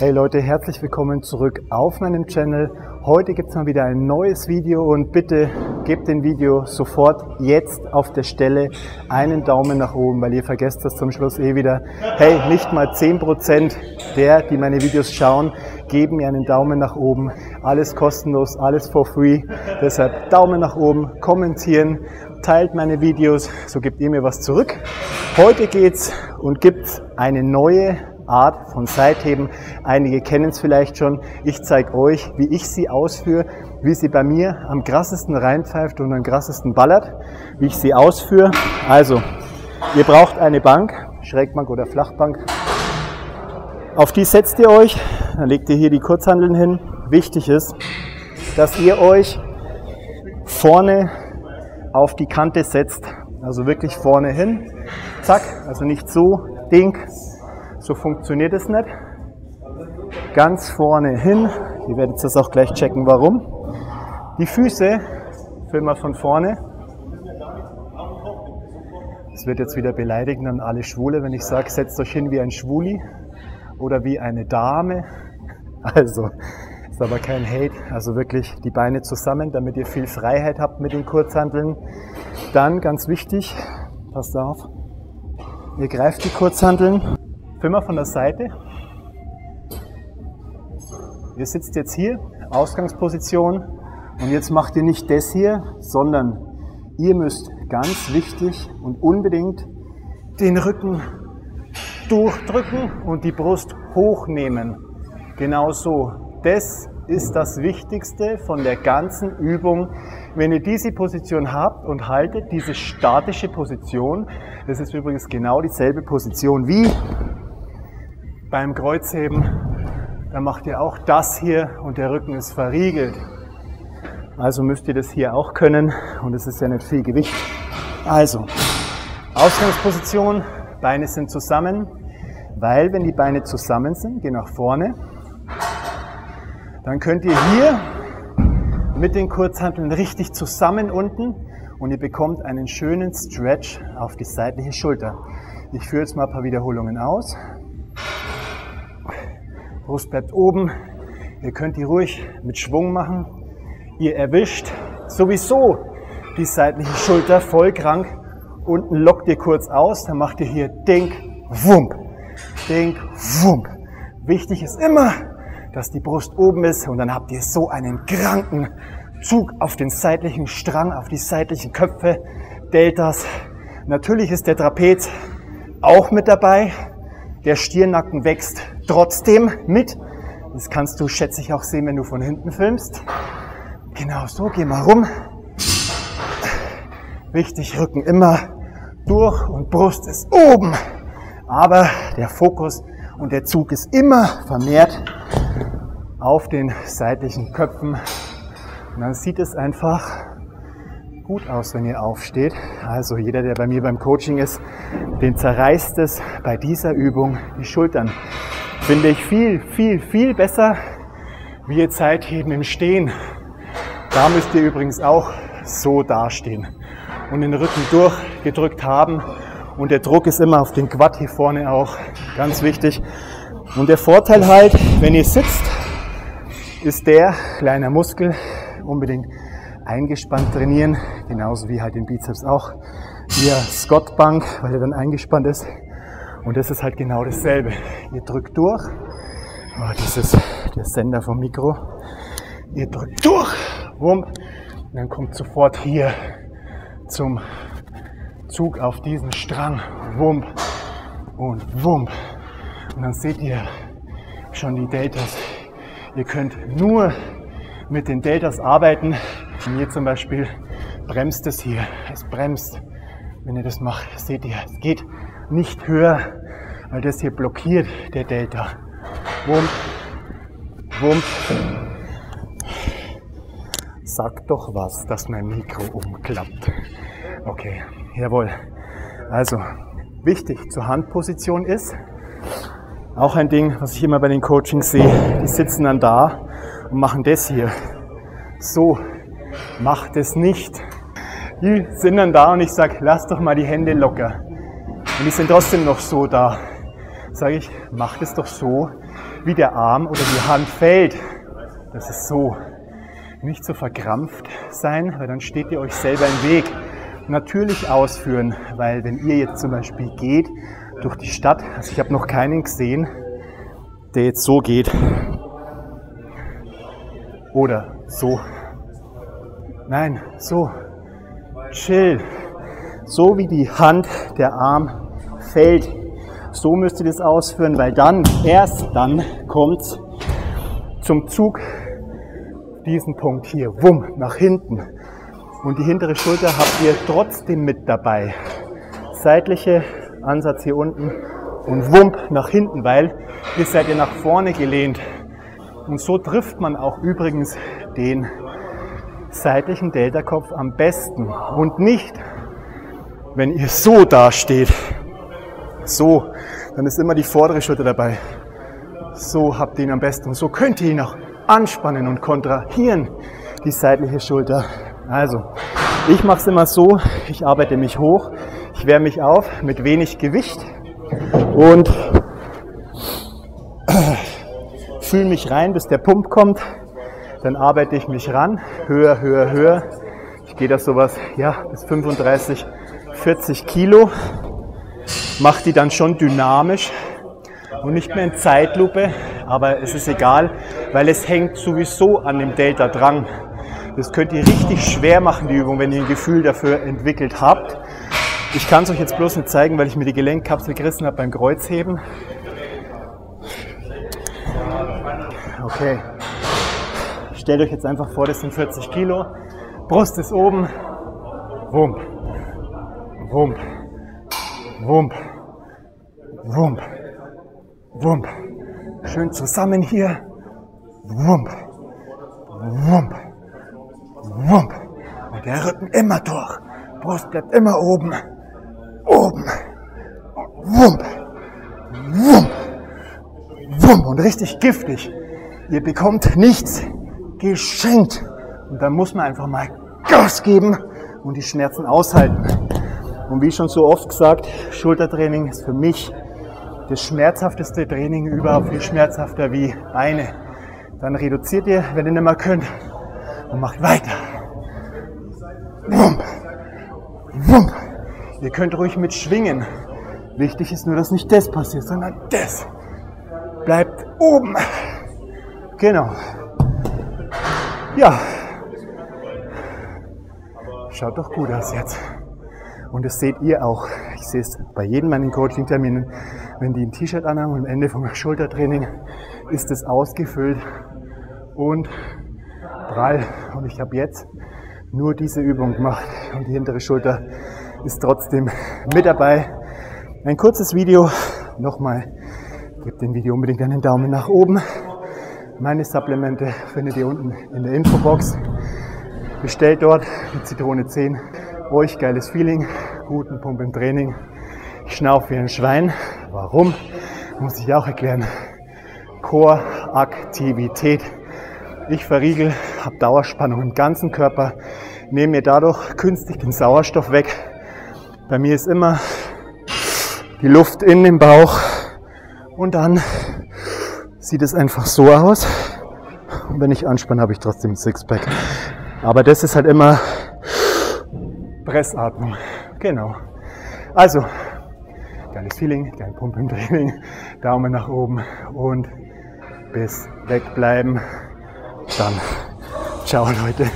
Hey Leute, herzlich willkommen zurück auf meinem Channel. Heute gibt es mal wieder ein neues Video und bitte gebt dem Video sofort jetzt auf der Stelle einen Daumen nach oben, weil ihr vergesst das zum Schluss eh wieder. Hey, nicht mal 10% die meine Videos schauen, geben mir einen Daumen nach oben. Alles kostenlos, alles for free. Deshalb Daumen nach oben, kommentieren, teilt meine Videos, so gebt ihr mir was zurück. Heute geht's und gibt eine neue Art von Seitheben. Einige kennen es vielleicht schon. Ich zeige euch, wie ich sie ausführe, wie sie bei mir am krassesten reinpfeift und am krassesten ballert, wie ich sie ausführe. Also, ihr braucht eine Bank, Schrägbank oder Flachbank. Auf die setzt ihr euch, dann legt ihr hier die Kurzhanteln hin. Wichtig ist, dass ihr euch vorne auf die Kante setzt, also wirklich vorne hin. Zack, also nicht so, ding. So funktioniert es nicht. Ganz vorne hin. Ihr werdet das auch gleich checken, warum. Die Füße filmen wir von vorne. Es wird jetzt wieder beleidigend an alle Schwule, wenn ich sage, setzt euch hin wie ein Schwuli oder wie eine Dame. Also, ist aber kein Hate. Also wirklich die Beine zusammen, damit ihr viel Freiheit habt mit den Kurzhanteln. Dann, ganz wichtig, passt auf, ihr greift die Kurzhanteln. Immer von der Seite. Ihr sitzt jetzt hier, Ausgangsposition, und jetzt macht ihr nicht das hier, sondern ihr müsst ganz wichtig und unbedingt den Rücken durchdrücken und die Brust hochnehmen. Genau so. Das ist das Wichtigste von der ganzen Übung. Wenn ihr diese Position habt und haltet, diese statische Position, das ist übrigens genau dieselbe Position wie beim Kreuzheben, dann macht ihr auch das hier und der Rücken ist verriegelt. Also müsst ihr das hier auch können und es ist ja nicht viel Gewicht. Also, Ausgangsposition, Beine sind zusammen, weil wenn die Beine zusammen sind, geh nach vorne, dann könnt ihr hier mit den Kurzhanteln richtig zusammen unten und ihr bekommt einen schönen Stretch auf die seitliche Schulter. Ich führe jetzt mal ein paar Wiederholungen aus. Brust bleibt oben. Ihr könnt die ruhig mit Schwung machen. Ihr erwischt sowieso die seitliche Schulter voll krank. Unten lockt ihr kurz aus. Dann macht ihr hier Ding, Wump. Ding, Wump. Wichtig ist immer, dass die Brust oben ist. Und dann habt ihr so einen kranken Zug auf den seitlichen Strang, auf die seitlichen Köpfe. Deltas. Natürlich ist der Trapez auch mit dabei. Der Stirnnacken wächst trotzdem mit. Das kannst du, schätze ich, auch sehen, wenn du von hinten filmst. Genau so, geh mal rum. Wichtig, Rücken immer durch und Brust ist oben. Aber der Fokus und der Zug ist immer vermehrt auf den seitlichen Köpfen. Und dann sieht es einfach gut aus, wenn ihr aufsteht. Also jeder, der bei mir beim Coaching ist, den zerreißt es bei dieser Übung die Schultern. Finde ich viel besser wie ihr Seitheben im Stehen. Da müsst ihr übrigens auch so dastehen und den Rücken durchgedrückt haben. Und der Druck ist immer auf den Quad hier vorne auch, ganz wichtig. Und der Vorteil halt, wenn ihr sitzt, ist der kleiner Muskel unbedingt eingespannt trainieren, genauso wie halt den Bizeps auch, via Squat Bank, weil er dann eingespannt ist. Und das ist halt genau dasselbe. Ihr drückt durch, oh, das ist der Sender vom Mikro, ihr drückt durch, wump, und dann kommt sofort hier zum Zug auf diesen Strang, wump und wump. Und dann seht ihr schon die Deltas. Ihr könnt nur mit den Deltas arbeiten. Hier zum Beispiel bremst es hier, es bremst, wenn ihr das macht, seht ihr, es geht nicht höher, weil das hier blockiert der Delta. Wump, wump. Sag doch was, dass mein Mikro umklappt. Okay, jawohl. Also, wichtig zur Handposition ist, auch ein Ding, was ich immer bei den Coachings sehe, die sitzen dann da und machen das hier. So. Macht es nicht. Die sind dann da und ich sage, lass doch mal die Hände locker. Und die sind trotzdem noch so da. Sage ich, macht es doch so, wie der Arm oder die Hand fällt. Das ist so. Nicht so verkrampft sein, weil dann steht ihr euch selber im Weg. Natürlich ausführen, weil wenn ihr jetzt zum Beispiel geht durch die Stadt, also ich habe noch keinen gesehen, der jetzt so geht oder so. Nein, so. Chill. So wie die Hand, der Arm fällt. So müsst ihr das ausführen, weil dann, erst dann kommt es zum Zug, diesen Punkt hier, wumm, nach hinten. Und die hintere Schulter habt ihr trotzdem mit dabei. Seitliche Ansatz hier unten und wump nach hinten, weil ihr seid ja nach vorne gelehnt. Und so trifft man auch übrigens den seitlichen Delta-Kopf am besten. Und nicht, wenn ihr so dasteht. So, dann ist immer die vordere Schulter dabei. So habt ihr ihn am besten. Und so könnt ihr ihn auch anspannen und kontrahieren, die seitliche Schulter. Also, ich mache es immer so, ich arbeite mich hoch, ich wärme mich auf mit wenig Gewicht und fühle mich rein, bis der Pump kommt. Dann arbeite ich mich ran, höher, höher, höher. Ich gehe da sowas, ja, bis 35, 40 Kilo. Mache die dann schon dynamisch und nicht mehr in Zeitlupe, aber es ist egal, weil es hängt sowieso an dem Delta dran. Das könnt ihr richtig schwer machen, die Übung, wenn ihr ein Gefühl dafür entwickelt habt. Ich kann es euch jetzt bloß nicht zeigen, weil ich mir die Gelenkkapsel gerissen habe beim Kreuzheben. Okay. Stellt euch jetzt einfach vor, das sind 40 Kilo. Brust ist oben. Wump. Wump. Wump. Wump. Wump. Schön zusammen hier. Wump. Wump. Wump. Und der Rücken immer durch. Brust bleibt immer oben. Oben. Wump. Wump. Wump. Und richtig giftig. Ihr bekommt nichts geschenkt. Und da muss man einfach mal Gas geben und die Schmerzen aushalten. Und wie schon so oft gesagt, Schultertraining ist für mich das schmerzhafteste Training überhaupt, viel schmerzhafter wie Beine. Dann reduziert ihr, wenn ihr nicht mehr könnt, und macht weiter. Wump. Wump. Ihr könnt ruhig mitschwingen. Wichtig ist nur, dass nicht das passiert, sondern das. Bleibt oben. Genau. Ja. Schaut doch gut aus jetzt. Und das seht ihr auch. Ich sehe es bei jedem meinen Coaching-Terminen. Wenn die ein T-Shirt anhaben und am Ende vom Schultertraining ist es ausgefüllt und prall. Und ich habe jetzt nur diese Übung gemacht und die hintere Schulter ist trotzdem mit dabei. Ein kurzes Video. Nochmal, gebt dem Video unbedingt einen Daumen nach oben. Meine Supplemente findet ihr unten in der Infobox. Bestellt dort die Zitrone 10. Euch geiles Feeling, guten Pump im Training. Ich schnaufe wie ein Schwein. Warum? Muss ich auch erklären. Core-Aktivität. Ich verriegel, habe Dauerspannung im ganzen Körper, nehme mir dadurch künstlich den Sauerstoff weg. Bei mir ist immer die Luft in den Bauch und dann sieht es einfach so aus. Und wenn ich anspanne, habe ich trotzdem ein Sixpack. Aber das ist halt immer Pressatmung. Genau. Also, geiles Feeling, geilen Pump im Training, Daumen nach oben und bis wegbleiben. Dann, ciao Leute.